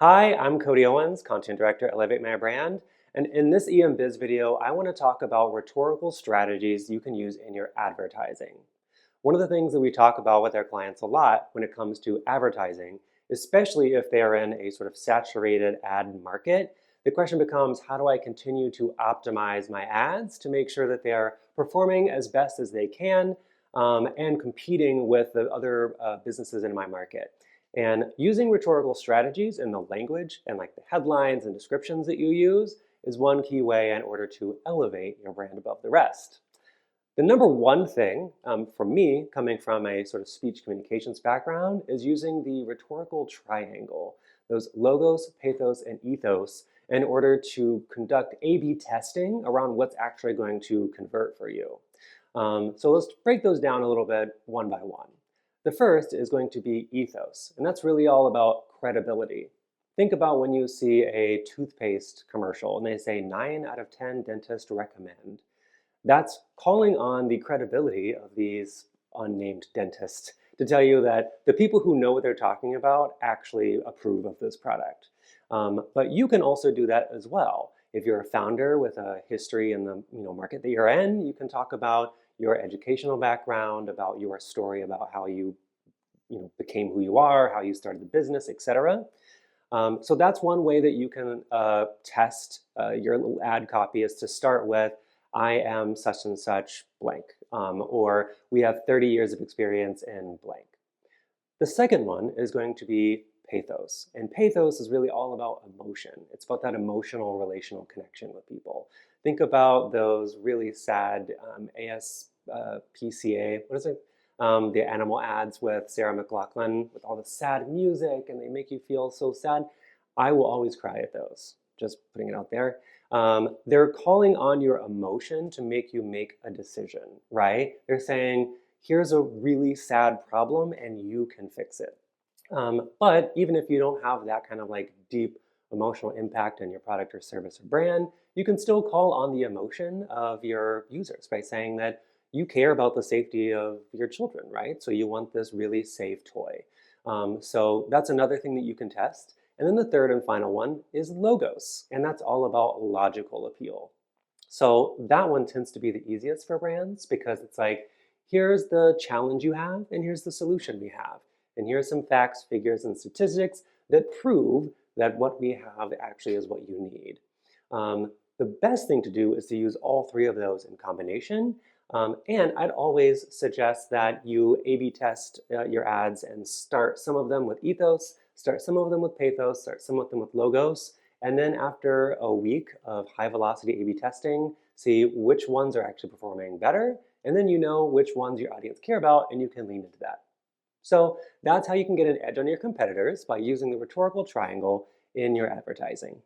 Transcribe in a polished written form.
Hi, I'm Cody Owens, Content Director at Elevate My Brand. And in this EMBiz video, I want to talk about rhetorical strategies you can use in your advertising. One of the things that we talk about with our clients a lot when it comes to advertising, especially if they are in a sort of saturated ad market, the question becomes, how do I continue to optimize my ads to make sure that they are performing as best as they can and competing with the other businesses in my market? And using rhetorical strategies in the language and like the headlines and descriptions that you use is one key way in order to elevate your brand above the rest. The number one thing for me, coming from a sort of speech communications background, is using the rhetorical triangle, those logos, pathos, and ethos, in order to conduct A/B testing around what's actually going to convert for you. So let's break those down a little bit one by one. The first is going to be ethos, and that's really all about credibility. Think about when you see a toothpaste commercial and they say 9 out of 10 dentists recommend. That's calling on the credibility of these unnamed dentists to tell you that the people who know what they're talking about actually approve of this product. But you can also do that as well. If you're a founder with a history in the market that you're in, you can talk about your educational background, about your story, about how you became who you are, how you started the business, etc. So that's one way that you can test your little ad copy, is to start with, I am such and such blank, or we have 30 years of experience in blank. The second one is going to be pathos. And pathos is really all about emotion. It's about that emotional relational connection with people. Think about those really sad ASPCA, what is it? The animal ads with Sarah McLachlan with all the sad music and they make you feel so sad. I will always cry at those, just putting it out there. They're calling on your emotion to make you make a decision, right? They're saying, here's a really sad problem and you can fix it. But even if you don't have that kind of like deep emotional impact on your product or service or brand, you can still call on the emotion of your users by saying that you care about the safety of your children, right? So you want this really safe toy. So that's another thing that you can test. And then the third and final one is logos, and that's all about logical appeal. So that one tends to be the easiest for brands because it's like, here's the challenge you have, and here's the solution we have. And here's some facts, figures, and statistics that prove that what we have actually is what you need. The best thing to do is to use all three of those in combination. And I'd always suggest that you A/B test your ads and start some of them with ethos, start some of them with pathos, start some of them with logos, and then after a week of high velocity A/B testing, see which ones are actually performing better, and then you know which ones your audience care about, and you can lean into that. So that's how you can get an edge on your competitors, by using the rhetorical triangle in your advertising.